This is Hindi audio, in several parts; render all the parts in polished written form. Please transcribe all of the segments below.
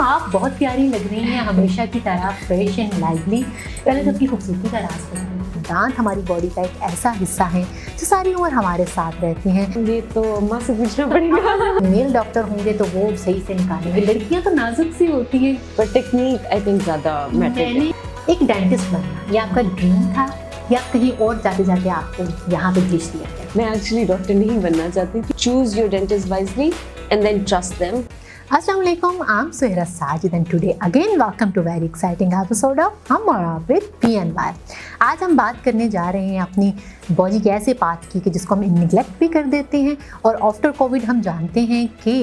आप बहुत प्यारी लग रही हैं, हमेशा की तरह फ्रेश एंड लाइवली। पहले तो अपनी खूबसूरती का राज बताइए। दांत हमारी बॉडी का एक ऐसा हिस्सा है जो सारी उम्र हमारे साथ रहते हैं। ये तो अम्मा से पूछना पड़ेगा। मेल डॉक्टर होंगे तो वो सही से निकालेंगे। लड़कियां तो नाजुक सी होती हैं। पर टेक्निक आई थिंक ज़्यादा मैटर मैंने एक डेंटिस्ट बनना, ये आपका ड्रीम था या कहीं और जाते जाते आपको यहाँ पे भेज दिया गया? मैं एक्चुअली डॉक्टर नहीं बनना चाहती थी। Choose your dentist wisely and then trust them. Assalamu alaikum, I'm Suhaira Sajid and today again welcome to very exciting episode of हम और आप with PNY। आज हम बात करने जा रहे हैं अपनी बॉडी के ऐसे पार्ट की कि जिसको हम निगलेक्ट भी कर देते हैं और आफ्टर कोविड हम जानते हैं कि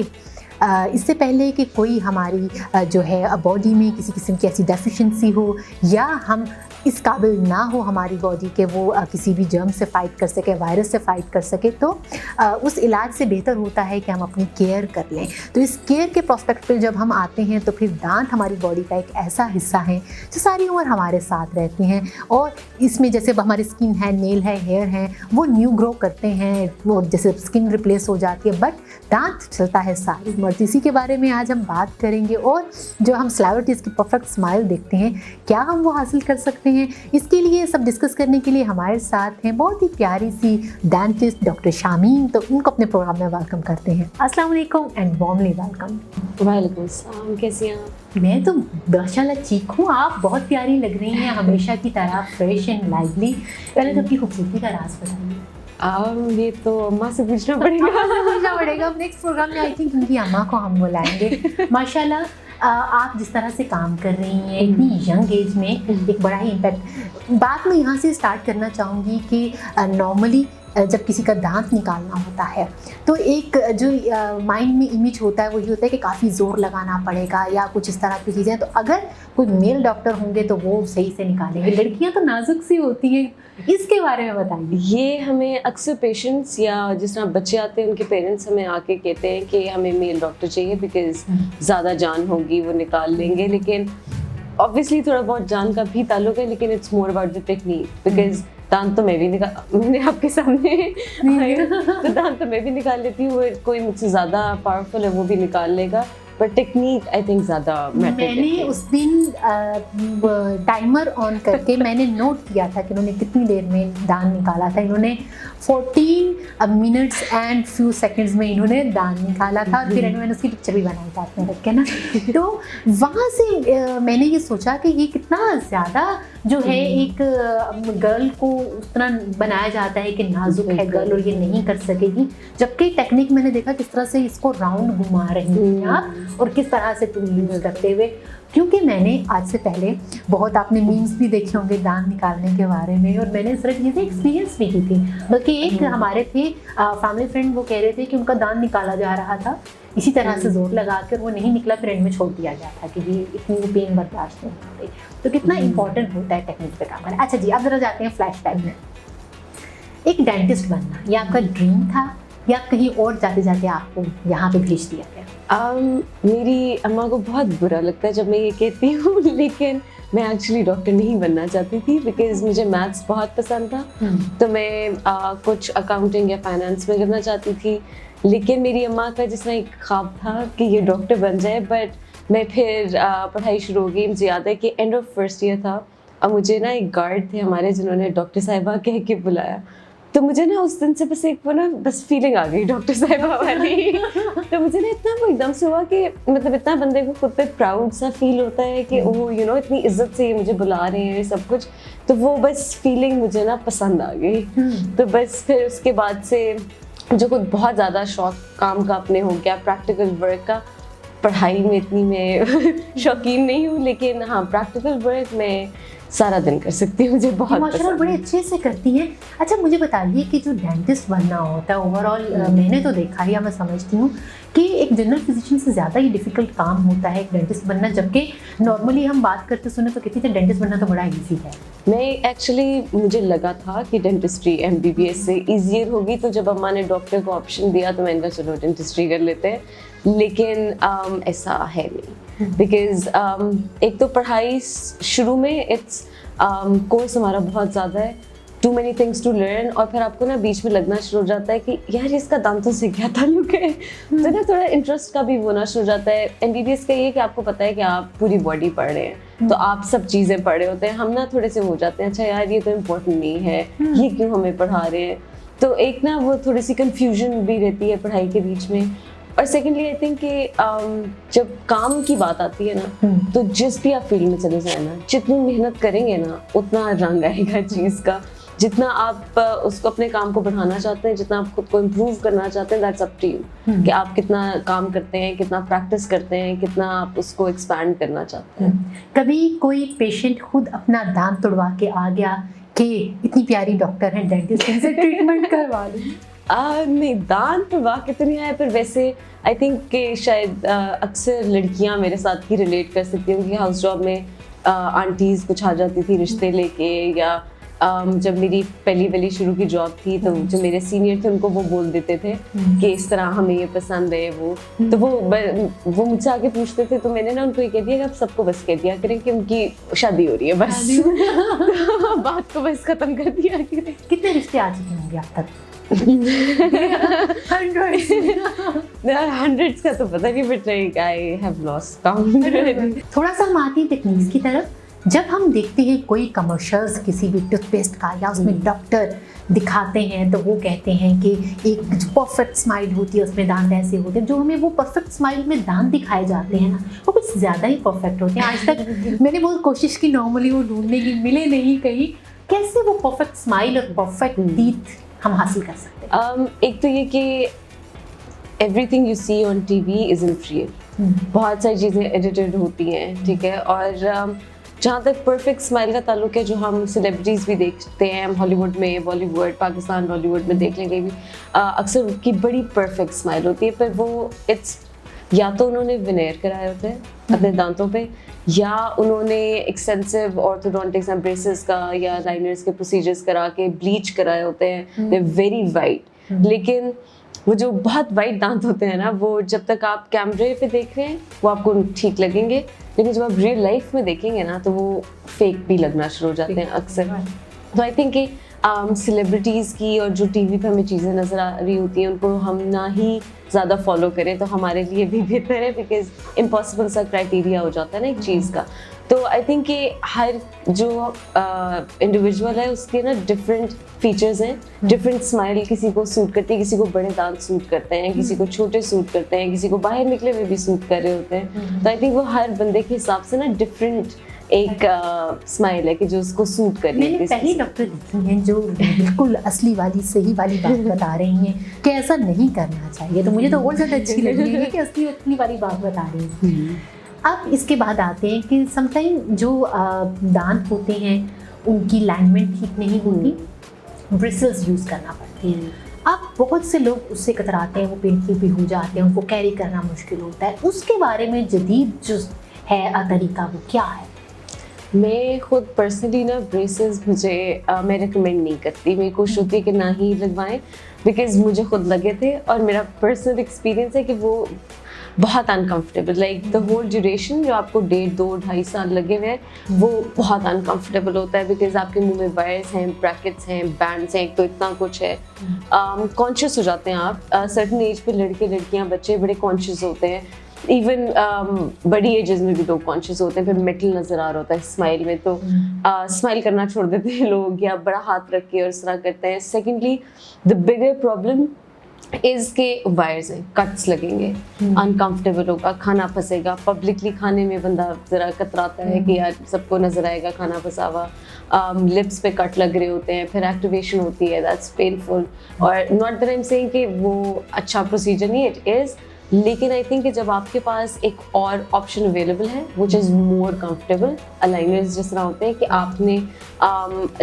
इससे पहले कि कोई हमारी जो है बॉडी में किसी किस्म की ऐसी डेफिशिएंसी हो या हम इस काबिल ना हो हमारी बॉडी के वो किसी भी जर्म से फ़ाइट कर सके, वायरस से फ़ाइट कर सके, तो उस इलाज से बेहतर होता है कि हम अपनी केयर कर लें। तो इस केयर के प्रोस्पेक्ट पे जब हम आते हैं तो फिर दांत हमारी बॉडी का एक ऐसा हिस्सा है जो सारी उम्र हमारे साथ रहते हैं और इसमें जैसे हमारी स्किन है, नेल है, हेयर है, वो न्यू ग्रो करते हैं, वो जैसे स्किन रिप्लेस हो जाती है, बट दांत चलता है सारी उम्र। इसी के बारे में आज हम बात करेंगे और जो हम सेलिब्रिटीज़ की परफेक्ट स्माइल देखते हैं, क्या हम वो हासिल कर सकते हैं? इसके लिए सब डिस्कस करने के लिए हमारे साथ हैं बहुत ही प्यारी सी डेंटिस्ट डॉक्टर शामीन। तो उनको अपने प्रोग्राम में वेलकम करते हैं। अस्सलाम वालेकुम एंड वार्मली वेलकम। वालेकुम अस्सलाम, कैसी हैं आप? मैं तो माशाल्लाह ठीक हूँ, आप बहुत प्यारी लग रही हैं, हमेशा की तरह फ्रेश एंड लाइवली। पहले तो अपनी खूबसूरती का राज बताइए। ये तो अम्मा से पूछना पड़ेगा। नेक्स्ट प्रोग्राम में आई थिंक उनकी अम्मा को हम बुलाएंगे। माशाल्लाह आप जिस तरह से काम कर रही हैं इतनी यंग एज में, एक बड़ा ही इम्पैक्ट। बात मैं यहाँ से स्टार्ट करना चाहूँगी कि नॉर्मली जब किसी का दांत निकालना होता है तो एक जो माइंड में इमेज होता है वो ये होता है कि काफ़ी ज़ोर लगाना पड़ेगा या कुछ इस तरह की चीज़ें। तो अगर कोई मेल डॉक्टर होंगे तो वो सही से निकालेंगे। लड़कियां तो नाजुक सी होती हैं, इसके बारे में बताइए। ये हमें अक्सर पेशेंट्स या जिस तरह बच्चे आते हैं उनके पेरेंट्स हमें आके कहते हैं कि हमें मेल डॉक्टर चाहिए बिकॉज ज़्यादा जान होगी, वो निकाल लेंगे। लेकिन ऑब्वियसली थोड़ा बहुत जान का भी ताल्लुक है, लेकिन it's more about the technique. Because दांत तो मैं भी मैंने आपके सामने तो दांत तो मैं भी निकाल लेती हूँ, कोई मुझसे ज़्यादा पावरफुल है वो भी निकाल लेगा, पर टेक्निक आई थिंक ज़्यादा मैटर। मैंने उस दिन टाइमर ऑन करके मैंने नोट किया था कि उन्होंने कितनी देर में दांत निकाला था। इन्होंने 14 मिनट्स एंड फ्यू सेकंड्स में इन्होंने दांत निकाला था और फिर मैंने उसकी पिक्चर भी बनाई था अपने रख के ना। तो वहाँ से मैंने ये सोचा कि ये कितना ज़्यादा जो है एक गर्ल को उस तरह बनाया जाता है कि नाजुक है गर्ल और ये नहीं कर सकेगी, जबकि टेक्निक मैंने देखा किस तरह से इसको राउंड घुमा रही हैं आप और किस तरह से टूल यूज़ करते हुए। क्योंकि मैंने आज से पहले बहुत आपने मीम्स भी देखे होंगे दांत निकालने के बारे में और मैंने सिर्फ चीज़ें एक्सपीरियंस भी की थी। बल्कि एक हमारे थे फैमिली फ्रेंड, वो कह रहे थे कि उनका दांत निकाला जा रहा था, इसी तरह से जोर लगा कर वो नहीं निकला, फिर एंड में छोड़ दिया गया था कि ये इतनी पेन बर्दाश्त नहीं हो रही। तो कितना इंपॉर्टेंट होता है टेक्निक पे काम करना। अच्छा जी, अब जरा जाते हैं फ्लैश टाइम में। एक डेंटिस्ट बनना, ये आपका ड्रीम था या कहीं और जाते जाते आपको यहाँ पे भेज दिया गया? मेरी अम्मा को बहुत बुरा लगता है जब मैं ये कहती हूँ, लेकिन मैं एक्चुअली डॉक्टर नहीं बनना चाहती थी बिकॉज मुझे मैथ्स बहुत पसंद था। तो मैं कुछ अकाउंटिंग या फाइनेंस में करना चाहती थी, लेकिन मेरी अम्मा का जिसमें एक ख्वाब था कि ये डॉक्टर बन जाए। बट मैं फिर पढ़ाई शुरू हो गई। मुझे याद है कि एंड ऑफ फर्स्ट ईयर था और मुझे ना एक गार्ड थे हमारे जिन्होंने डॉक्टर साहिबा कह के बुलाया। तो मुझे ना उस दिन से बस एक वो ना बस फीलिंग आ गई डॉक्टर साहिबा वाली। तो मुझे ना इतना वो एकदम से हुआ कि मतलब इतना बंदे को खुद पे प्राउड सा फील होता है कि ओह यू नो इतनी इज्जत से ये मुझे बुला रहे हैं सब कुछ। तो वो बस फीलिंग मुझे ना पसंद आ गई। तो बस फिर उसके बाद से मुझे खुद बहुत ज़्यादा शौक काम का अपने हो गया, प्रैक्टिकल वर्क का। पढ़ाई में इतनी मैं शौकीन नहीं हूँ, लेकिन हाँ प्रैक्टिकल वर्क में सारा दिन कर सकती हूँ, मुझे बहुत माशाल्लाह बड़े अच्छे से करती हैं। अच्छा मुझे बताइए कि जो डेंटिस्ट बनना होता है ओवरऑल, मैंने तो देखा है या मैं समझती हूँ कि एक जनरल फिजिशियन से ज़्यादा ही डिफ़िकल्ट काम होता है एक डेंटिस्ट बनना, जबकि नॉर्मली हम बात करते सुने तो कहती थे डेंटिस्ट बनना तो बड़ा ईजी है। मैं एक्चुअली मुझे लगा था कि डेंटिस्ट्री MBBS से ईजियर होगी, तो जब अम्मा ने डॉक्टर को ऑप्शन दिया तो मैंने कहा चलो डेंटिस्ट्री कर लेते हैं, लेकिन ऐसा है नहीं। बिकॉज एक तो पढ़ाई शुरू में इट्स कोर्स हमारा बहुत ज़्यादा है too many things to learn, और फिर आपको ना बीच में लगना शुरू हो जाता है कि यार इसका दांतों से क्या ताल्लुक है। तो ना थोड़ा इंटरेस्ट का भी होना शुरू हो जाता है। एमबीबीएस का ये कि आपको पता है कि आप पूरी बॉडी पढ़ रहे हैं, तो आप सब चीज़ें पढ़ रहे होते हैं। हम ना थोड़े से हो जाते हैं, अच्छा यार ये तो इम्पोर्टेंट नहीं है, ये क्यों हमें पढ़ा रहे हैं। तो एक ना वो थोड़ी सी कंफ्यूजन भी रहती है पढ़ाई के बीच में। और सेकेंडली आई थिंक कि जब काम की बात आती है ना, तो जिस भी आप फील्ड में चले जाए ना, जितनी मेहनत करेंगे ना उतना रंग आएगा चीज़ का। जितना आप उसको अपने काम को बढ़ाना चाहते हैं, जितना आप खुद को इम्प्रूव करना चाहते हैं, दैट्स अप टू यू कि आप कितना काम करते हैं, कितना प्रैक्टिस करते हैं, कितना आप उसको एक्सपैंड करना चाहते हैं। कभी कोई पेशेंट खुद अपना दांत तोड़वा के आ गया कि इतनी प्यारी डॉक्टर है डेंटिस्ट, इनसे ट्रीटमेंट करवा लूं? नहीं, दांत तोड़वा के तो नहीं आया, पर वैसे आई थिंक कि शायद अक्सर लड़कियां मेरे साथ ही रिलेट कर सकती हैं कि हाउस जॉब में आंटीज़ कुछ आ जाती थी रिश्ते लेके, या जब मेरी पहली शुरू की जॉब थी तो जो मेरे सीनियर थे उनको वो बोल देते थे कि इस तरह हमें ये पसंद है वो। तो वो मुझसे आके पूछते थे, तो मैंने ना उनको ये कह दिया कि आप सबको बस कह दिया करें कि उनकी शादी हो रही है, बस तो बात को बस खत्म कर दिया करें। कितने रिश्ते आ चुके होंगे अब तक? हंड्रेड्स का तो पता नहीं, but I have lost count. थोड़ा सा हम आते हैं टेक्निक्स की तरफ। जब हम देखते हैं कोई कमर्शियल्स किसी भी टूथपेस्ट का, या उसमें डॉक्टर दिखाते हैं तो वो कहते हैं कि एक परफेक्ट स्माइल होती है, उसमें दांत ऐसे होते हैं, जो हमें वो परफेक्ट स्माइल में दांत दिखाए जाते हैं ना, वो कुछ ज़्यादा ही परफेक्ट होते हैं। आज तक मैंने बहुत कोशिश की नॉर्मली वो ढूंढने की, मिले नहीं कहीं। कैसे वो परफेक्ट स्माइल और परफेक्ट टीथ हम हासिल कर सकते हैं? एक तो ये कि everything you see on TV is in real. बहुत सारी चीज़ें एडिटेड होती हैं, ठीक है। और जहाँ तक परफेक्ट स्माइल का ताल्लुक है, जो हम सेलिब्रिटीज़ भी देखते हैं, हम हॉलीवुड में, बॉलीवुड, पाकिस्तान, बॉलीवुड में देख लेंगे भी, अक्सर उनकी बड़ी परफेक्ट स्माइल होती है, पर वो इट्स या तो उन्होंने विनेयर कराए होते हैं अपने दांतों पे, या उन्होंने एक्सटेंसिव ऑर्थोडोंटिक्स एंड ब्रेसेस का या लाइनर्स के प्रोसीजर्स करा के ब्लीच कराए होते हैं, दे वेरी वाइट। लेकिन वो जो बहुत वाइट दांत होते हैं ना, वो जब तक आप कैमरे पे देख रहे हैं वो आपको ठीक लगेंगे, लेकिन जब आप रियल लाइफ में देखेंगे ना तो वो फेक भी लगना शुरू हो जाते हैं अक्सर। तो आई थिंक कि सेलिब्रिटीज़ की और जो टीवी पे हमें चीज़ें नज़र आ रही होती हैं उनको हम ना ही ज़्यादा फॉलो करें तो हमारे लिए भी बेहतर है, बिकॉज इम्पॉसिबल सा क्राइटेरिया हो जाता है ना एक चीज़ का। तो आई थिंक कि हर जो इंडिविजुअल है उसके ना डिफरेंट फीचर्स हैं, डिफरेंट स्माइल किसी को सूट करती है, किसी को बड़े दांत सूट करते हैं, किसी को छोटे सूट करते हैं, किसी को बाहर निकले हुए भी सूट कर रहे होते हैं। तो आई थिंक वो हर बंदे के हिसाब से ना डिफरेंट एक स्माइल है कि जो उसको सूट करे। मैंने पहले डॉक्टर देखी हैं जो बिल्कुल असली वाली सही वाली बात बता रही हैं कि ऐसा नहीं करना चाहिए, तो मुझे तो और ज़्यादा अच्छी लग रही है कि असली वाली बात बता रही हैं। अब इसके बाद आते हैं कि समटाइम जो दांत होते हैं उनकी लाइनमेंट ठीक नहीं होती, ब्रिसल्स यूज़ करना पड़ती है। अब बहुत से लोग उससे कतराते हैं, वो पेनफुल भी हो जाते हैं, उनको कैरी करना मुश्किल होता है। उसके बारे में जदीद जो है तरीका वो क्या है? मैं खुद पर्सनली ना ब्रेसेस मैं रिकमेंड नहीं करती। मेरी कोशिश होती है कि ना ही लगवाएं, बिकॉज मुझे खुद लगे थे और मेरा पर्सनल एक्सपीरियंस है कि वो बहुत uncomfortable, like the whole duration जो आपको 1.5-2-2.5 साल लगे हुए हैं वो बहुत अनकंफर्टेबल होता है, बिकॉज आपके मुंह में वायर्स हैं, ब्रैकेट्स हैं, बैंड्स हैं, एक तो इतना कुछ है। कॉन्शियस हो जाते हैं आप सर्टन एज पे, लड़के लड़कियां बच्चे बड़े कॉन्शियस होते हैं, इवन बड़ी एजेस में भी लोग कॉन्शियस होते हैं। फिर मेटल नज़र आ रहा होता है स्माइल में, तो स्माइल करना छोड़ देते हैं लोग या बड़ा हाथ रख के और इस तरह करते हैं। Secondly the bigger problem is के वायर्स हैं, कट्स लगेंगे, अनकंफर्टेबल होगा, खाना फंसेगा, पब्लिकली खाने में बंदा ज़रा कतराता है कि यार सबको नज़र आएगा खाना फंसा हुआ, लिप्स पे कट लग रहे होते हैं, फिर एक्टिवेशन होती है, दैट्स पेनफुल। और not that I am saying कि वो अच्छा प्रोसीजर नहीं, इट इज़, लेकिन आई थिंक कि जब आपके पास एक और ऑप्शन अवेलेबल है which is more comfortable, aligners जिस तरह होते हैं कि आपने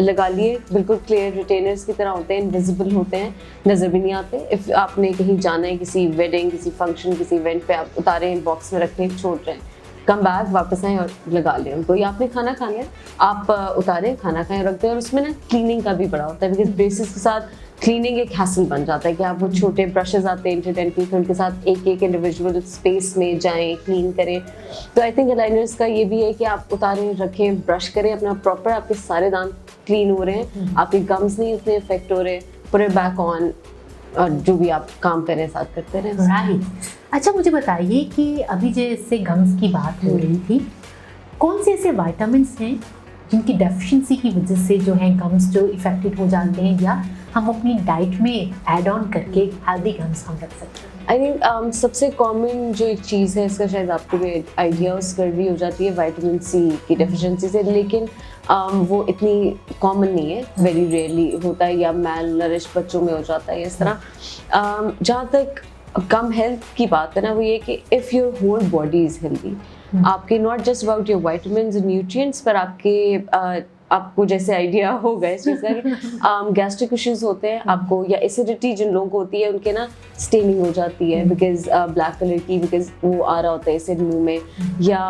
लगा लिए, बिल्कुल क्लियर रिटेनर्स की तरह होते हैं, इनविजिबल होते हैं, नज़र भी नहीं आते। इफ़ आपने कहीं जाना है, किसी वेडिंग, किसी फंक्शन, किसी इवेंट पे आप उतारे हैं, बॉक्स में रखें, छोड़ रहे हैं, कम बैक वापस आएँ और लगा लें उनको, या आपने खाना खाना है आप उतारें, खाना खाएँ, रख दें। और उसमें ना क्लीनिंग का भी बड़ा होता है, बिकॉज ब्रेसेस के साथ क्लीनिंग एक हैसल बन जाता है कि आप वो छोटे ब्रशेस आते हैं इंटरडेंटल, फिर उनके साथ एक एक इंडिविजुअल स्पेस में जाएं, क्लीन करें। तो आई थिंक अलाइनर्स का ये भी है कि आप उतारें, रखें, ब्रश करें अपना प्रॉपर, आपके सारे दांत क्लीन हो रहे हैं, आपके गम्स नहीं उतने इफेक्ट हो रहे, पुट इट बैक ऑन, और जो भी आप काम कर रहे हैं साथ करते रहें। राइट। अच्छा मुझे बताइए कि अभी जैसे गम्स की बात हो रही थी, कौन से ऐसे विटामिन्स हैं जिनकी डेफिशिएंसी की वजह से जो है गम्स जो इफेक्टेड हो जाते हैं, या हम अपनी डाइट में ऐड ऑन करके हेल्दी गम्स हम रख सकते हैं? आई थिंक सबसे कॉमन जो एक चीज़ है, इसका शायद आपको भी आइडिया स्कर्वी हो जाती है विटामिन सी की डेफिशिएंसी से, लेकिन वो इतनी कॉमन नहीं है, वेरी रेयरली होता है, या मैल नरिश बच्चों में हो जाता है इस तरह। जहाँ तक कम हेल्थ की बात है ना, वो ये कि if your whole body is healthy, आपके not just about your vitamins and nutrients, पर आपके आपको जैसे आइडिया होगा इस चीज़ का, गैस्ट्रिक इश्यूज होते हैं आपको, या एसिडिटी जिन लोगों को होती है उनके ना स्टेनिंग हो जाती है बिकॉज ब्लैक कलर की, बिकॉज वो आ रहा होता है एसिड मुंह में, या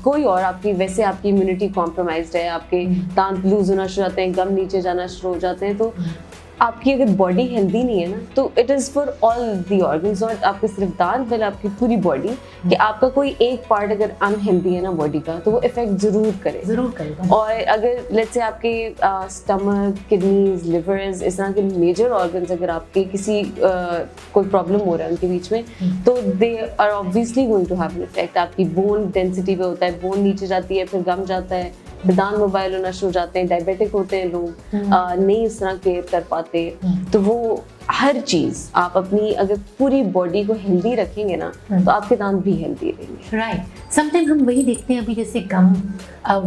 कोई और आपकी वैसे आपकी इम्यूनिटी कॉम्प्रोमाइज्ड है, आपके दांत लूज होना शुरू होते हैं, गम नीचे जाना शुरू हो जाते हैं। तो आपकी अगर बॉडी हेल्दी नहीं है ना, तो it is for all the organs, not आपके सिर्फ दांत बल्कि आपकी पूरी बॉडी, कि आपका कोई एक पार्ट अगर अनहेल्दी है ना बॉडी का, तो वो इफेक्ट ज़रूर करेगा। और अगर लेट्स से आपके स्टमक, किडनीज, लिवर्स, इस तरह के मेजर ऑर्गन्स अगर आपके किसी कोई प्रॉब्लम हो रहा है उनके बीच में, तो they are obviously going to have an effect. आपकी बोन डेंसिटी पे होता है, बोन नीचे जाती है, फिर गम जाता है, दांत मोबाइल होना शुरू हो जाते हैं, डायबिटिक होते हैं लोग, नहीं इस तरह केयर कर पाते। तो वो हर चीज़ आप अपनी अगर पूरी बॉडी को हेल्दी रखेंगे ना, तो आपके दांत भी हेल्दी रहेंगे। राइट। समटाइम हम वही देखते हैं, अभी जैसे गम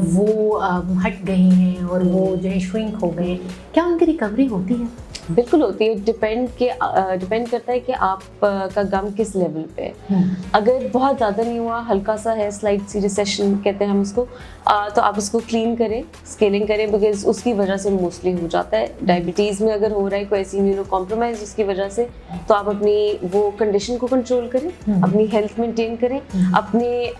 वो हट गए हैं और वो जो है श्रिंक हो गए, क्या उनकी रिकवरी होती है? बिल्कुल होती है, डिपेंड करता है कि आप का गम किस लेवल पे है। अगर बहुत ज़्यादा नहीं हुआ, हल्का सा है, स्लाइट सी रिसेशन कहते हैं हम उसको, तो आप उसको क्लीन करें, स्केलिंग करें, बिकॉज उसकी वजह से मोस्टली हो जाता है। डायबिटीज़ में अगर हो रहा है कोई ऐसी इम्यूनो कॉम्प्रोमाइज उसकी वजह से, तो आप अपनी वो कंडीशन को कंट्रोल करें, अपनी हेल्थ मेंटेन करें, अपने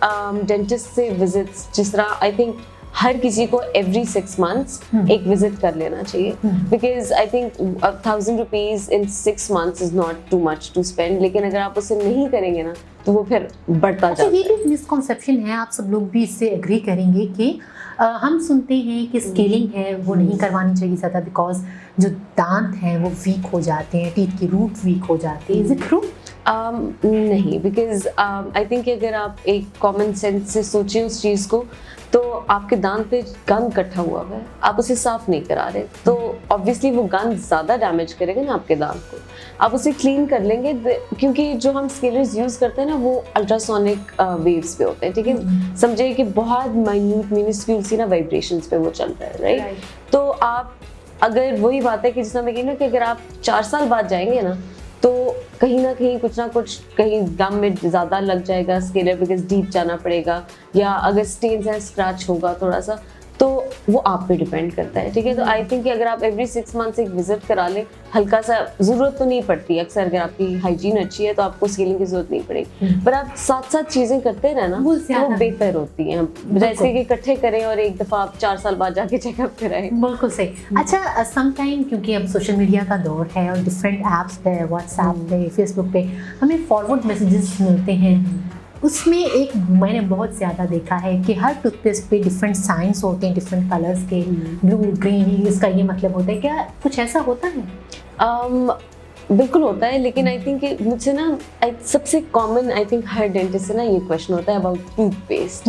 डेंटिस्ट से विजिट्स, जिस तरह आई थिंक हर किसी को एवरी 6 months एक विजिट कर लेना चाहिए, because I think 1,000 rupees in 6 months is not too much to spend, लेकिन अगर आप उसे नहीं करेंगे ना, तो वो फिर बढ़ता जाता है। ये भी मिसकॉन्सेप्शन है, आप सब लोग भी इससे एग्री करेंगे कि हम सुनते हैं कि स्केलिंग है वो नहीं करवानी चाहिए ज़्यादा, बिकॉज जो दांत हैं वो वीक हो जाते हैं, टीथ की रूट वीक हो जाती है। Is it true? नहीं, बिकॉज आई थिंक अगर आप एक कॉमन सेंस से सोचें उस चीज़ को, तो आपके दांत पे गंद इकट्ठा हुआ है, आप उसे साफ नहीं करा रहे, तो ऑब्वियसली वो गंद ज़्यादा डैमेज करेगा ना आपके दांत को। आप उसे क्लीन कर लेंगे, क्योंकि जो हम स्केलर्स यूज़ करते हैं ना, वो अल्ट्रासोनिक वेव्स पे होते हैं, ठीक है। समझिए कि बहुत माइन्यूट मिनिस्क्यूल सी ना वाइब्रेशंस पे वो चल रहा है, राइट? तो आप अगर वही बात है कि जिसमें मैं कही ना कि अगर आप 4 साल बाद जाएंगे ना, तो कहीं ना कहीं कुछ ना कुछ कहीं गम में ज़्यादा लग जाएगा स्केलर, बिकॉज डीप जाना पड़ेगा, या अगर स्टेन्स हैं, स्क्रैच होगा थोड़ा सा, तो वो आप पे डिपेंड करता है, ठीक है। तो आई थिंक कि अगर आप एवरी 6 months एक विजिट करा लें, हल्का सा, ज़रूरत तो नहीं पड़ती अक्सर, अगर आपकी हाइजीन अच्छी है तो आपको स्केलिंग की जरूरत नहीं पड़ेगी, पर आप साथ साथ चीज़ें करते रहना वो बेहतर होती हैं, जैसे कि इकट्ठे करें और एक दफ़ा आप 4 साल बाद जाके चेकअप कराएं। बिल्कुल सही। अच्छा, समटाइम क्योंकि अब सोशल मीडिया का दौर है और डिफरेंट ऐप्स पे, व्हाट्सएप पे, फेसबुक पे हमें फॉरवर्ड मैसेजेस मिलते हैं, उसमें एक मैंने बहुत ज़्यादा देखा है कि हर टूथपेस्ट पे डिफरेंट साइंस होते हैं, डिफरेंट कलर्स के, ब्लू, ग्रीन, इसका ये मतलब होता है, क्या कुछ ऐसा होता है? बिल्कुल होता है, लेकिन आई थिंक मुझसे ना सबसे common I think her dentist से ना ये क्वेश्चन होता है about toothpaste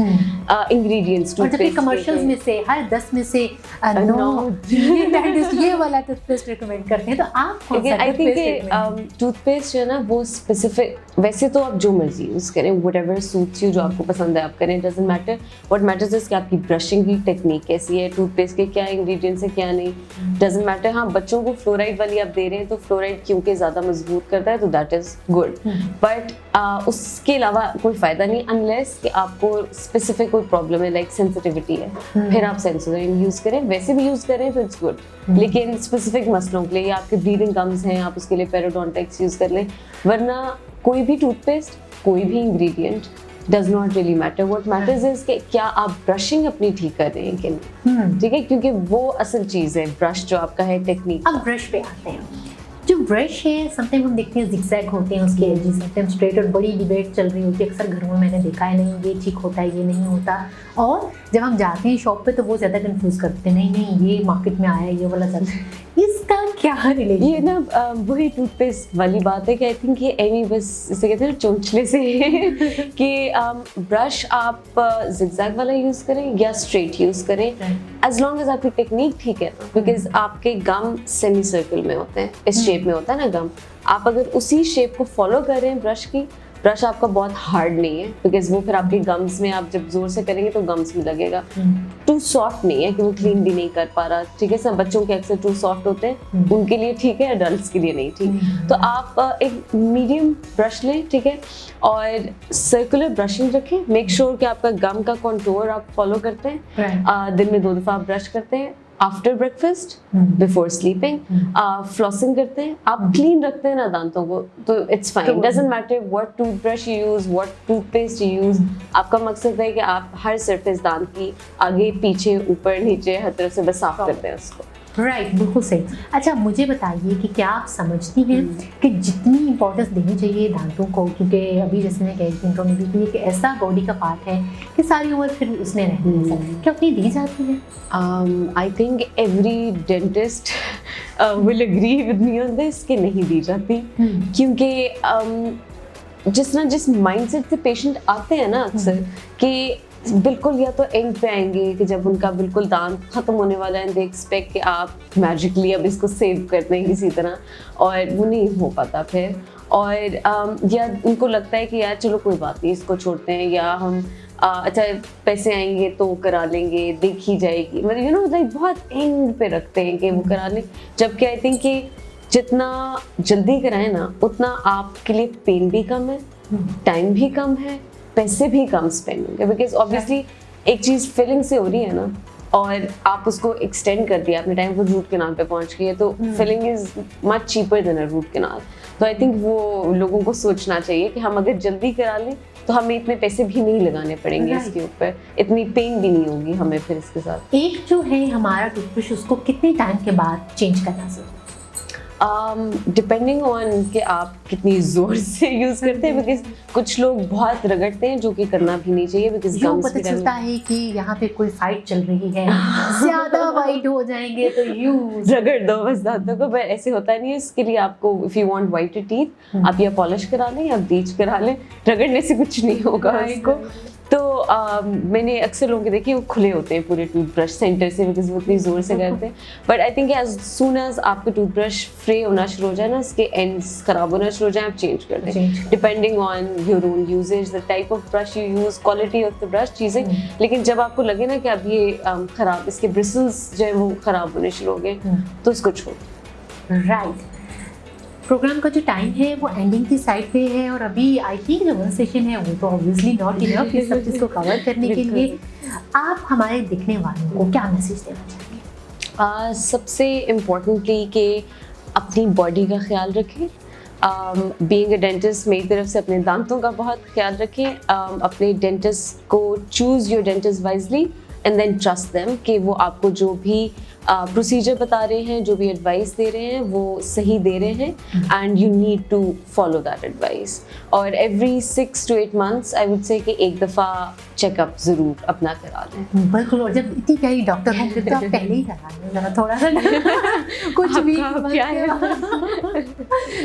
ingredients. Toothpaste commercials में से हर 10 में से 9 डेंटिस्ट ये वाला टूथपेस्ट रिकमेंड करते हैं, तो आप कौन सा आई थिंक टूथपेस्ट जो है ना वो स्पेसिफिक, वैसे तो आप जो मर्जी यूज़ करें, व्हाटएवर सूट्स यू, जो आपको पसंद है आप करें, doesn't matter. What matters is कि आपकी ब्रशिंग की टेक्निक कैसी है, टूथपेस्ट के क्या इंग्रेडिएंट्स है क्या नहीं, डजंट मैटर। हाँ, बच्चों को फ्लोराइड वाली आप दे रहे हैं, तो फ्लोराइड क्योंकि ज़्यादा मजबूत करता है, तो दैट इज़ गुड, बट उसके अलावा कोई फ़ायदा नहीं, अनलेस कि आपको स्पेसिफिक कोई प्रॉब्लम है, लाइक सेंसिटिविटी है, फिर आप सेंसोडाइन यूज़ करें, वैसे भी यूज़ करें तो इट्स गुड, लेकिन स्पेसिफिक मसलों के लिए, या आपके ब्रीदिंग गम्स हैं, आप उसके लिए पेरोडोंटिक्स यूज़ कर लें, वरना कोई भी टूथपेस्ट, कोई भी ingredient does not really matter. What matters is कि क्या आप ब्रशिंग अपनी ठीक कर रहे हैं कि नहीं, ठीक है, क्योंकि वो असल चीज़ है, ब्रश जो आपका है टेक्निक। अब ब्रश पे आते हैं, जो ब्रश है समटाइम हम देखते हैं जिगजैग होते हैं उसके एजेस, समटाइम स्ट्रेट, और बड़ी डिबेट चल रही होती है अक्सर घरों में, मैंने देखा है नहीं ये ठीक होता है ये नहीं होता, और जब हम जाते हैं शॉप पे तो वो ज़्यादा कंफ्यूज करते हैं, नहीं नहीं ये मार्केट में आया है ये वाला चलता है, इसका क्या रिलेशन? ये ना वही टूथपेस्ट वाली बात है कि आई थिंक ये एमी बस इसे कहते हैं ना चोंचले से कि ब्रश आप जिगजैग वाला यूज़ करें या स्ट्रेट यूज़ करें, एज लॉन्ग एज आपकी टेक्निक ठीक है ना, बिकॉज आपके गम सेमी सर्कल में होते हैं, इस शेप में होता है ना गम, आप अगर उसी शेप को फॉलो कर रहे हैं ब्रश आपका बहुत हार्ड नहीं है, बिकॉज वो फिर आपके गम्स में आप जब जोर से करेंगे तो गम्स में लगेगा। टू सॉफ्ट नहीं है कि वो क्लीन भी नहीं कर पा रहा, ठीक है, सब बच्चों के अक्सर टू सॉफ्ट होते हैं, उनके लिए ठीक है, अडल्ट्स के लिए नहीं ठीक। तो आप एक मीडियम ब्रश लें, ठीक है, और सर्कुलर ब्रशिंग रखें, मेक श्योर कि आपका गम का कॉन्टोर आप फॉलो करते हैं, दिन में 2 दफ़ा आप ब्रश करते हैं, after breakfast, before sleeping, flossing करते हैं, आप क्लीन रखते हैं ना दांतों को, तो it's fine, doesn't matter what toothbrush you use, what toothpaste you use, आपका मकसद है कि आप हर सरफेस दांत की आगे पीछे ऊपर नीचे हर तरफ से बस साफ करते हैं उसको। राइट, बिल्कुल सही। अच्छा मुझे बताइए कि क्या आप समझती हैं कि जितनी इम्पोर्टेंस देनी चाहिए दांतों को, क्योंकि अभी जैसे मैं कह रही थी इंट्रो में भी कि एक ऐसा बॉडी का पार्ट है कि सारी उम्र फिर उसने रहना है, क्या उतनी दी जाती है? I think every dentist will agree with me on this कि नहीं दी जाती, क्योंकि जिस माइंडसेट से पेशेंट आते हैं ना अक्सर कि बिल्कुल या तो एंड पे आएंगे कि जब उनका बिल्कुल दांत खत्म होने वाला है, दे एक्सपेक्ट कि आप मैजिकली अब इसको सेव कर दें किसी तरह, और वो नहीं हो पाता फिर, और या उनको लगता है कि यार चलो कोई बात नहीं इसको छोड़ते हैं, या हम अच्छा पैसे आएंगे तो करा लेंगे, देखी जाएगी, मतलब यू नो लाइक बहुत एंड पे रखते हैं कि वो करा लें, जबकि आई थिंक कि जितना जल्दी कराएं ना उतना आपके लिए पेन भी कम है, टाइम भी कम है, पैसे भी कम स्पेंड होंगे, बिकॉज ऑब्वियसली एक चीज़ फिलिंग से हो रही है ना, और आप उसको एक्सटेंड कर दिया अपने टाइम को, रूट कैनाल पे पहुंच गई है, तो filling is much cheaper than a root canal. तो आई थिंक वो लोगों को सोचना चाहिए कि हम अगर जल्दी करा लें तो हमें इतने पैसे भी नहीं लगाने पड़ेंगे इसके ऊपर, इतनी पेन भी नहीं होगी हमें फिर इसके साथ। एक जो है हमारा टूथब्रश, उसको कितने टाइम के बाद चेंज करना चाहिए? डिपेंडिंग ऑन कि आप कितनी जोर से यूज करते हैं, बिकॉज कुछ लोग बहुत रगड़ते हैं जो कि करना भी नहीं चाहिए, बिकॉज गम्स पता चलता है कि यहाँ पे कोई फाइट चल रही है, ज्यादा वाइट हो जाएंगे तो यूज रगड़ दो बस दांतों को, पर ऐसे होता नहीं है। इसके लिए आपको if you want white teeth आप या पॉलिश करा लें या ब्लीच करा लें, रगड़ने से कुछ नहीं होगा उसको। तो मैंने अक्सर लोगों के देखे वो खुले होते हैं पूरे टूथब्रश सेंटर से, बिकॉज वो इतनी जोर से करते हैं, but I think as soon as आपके टूथब्रश फ्रे होना शुरू हो जाए ना, इसके एंड्स खराब होना शुरू हो जाए, आप चेंज कर दें, depending on your own usage, the type of brush you use, quality of the brush, चीज़ें। लेकिन जब आपको लगे ना कि अब ये खराब, इसके ब्रिसल्स जो है वो खराब होने शुरू हो गए, तो उसको छोड़। राइट, प्रोग्राम का जो टाइम है वो एंडिंग की साइड पे है, और अभी आई थिंक जो 1 सेशन है वो तो ऑब्वियसली नॉट इनफ इस सब चीज़ को कवर करने के लिए। आप हमारे दिखने वालों को क्या मैसेज देना चाहेंगे? सबसे इम्पोर्टेंटली कि अपनी बॉडी का ख्याल रखें, बीइंग अ डेंटिस्ट मेरी तरफ से अपने दांतों का बहुत ख्याल रखें, अपने डेंटिस्ट को choose your dentist wisely and then trust them कि वो आपको जो भी प्रोसीजर बता रहे हैं, जो भी एडवाइस दे रहे हैं वो सही दे रहे हैं, and you need to follow that advice. और every 6 to 8 months I would say कि एक दफ़ा चेकअप ज़रूर अपना करा लें। बिल्कुल, और जब इतनी प्यारी डॉक्टर होंगे तो आप पहले ही करा लें जरा थोड़ा सा कुछ भी।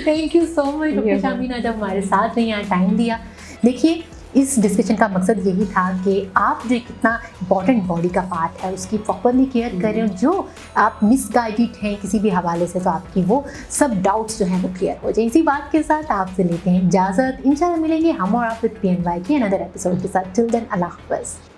Thank you so much doctor Shamina, जब हमारे साथ नहीं यहाँ टाइम दिया। देखिए इस डिस्कशन का मकसद यही था कि आप जो कितना इम्पॉर्टेंट बॉडी का पार्ट है उसकी प्रॉपरली केयर करें, जो आप मिसगाइडेड हैं किसी भी हवाले से तो आपकी वो सब डाउट्स जो हैं वो क्लियर हो जाए। इसी बात के साथ आपसे लेते हैं इजाज़त, इंशाल्लाह मिलेंगे हम और आप विद PNY के अनदर एपिसोड के साथ। टिल देन अल्लाह हाफ़िज़।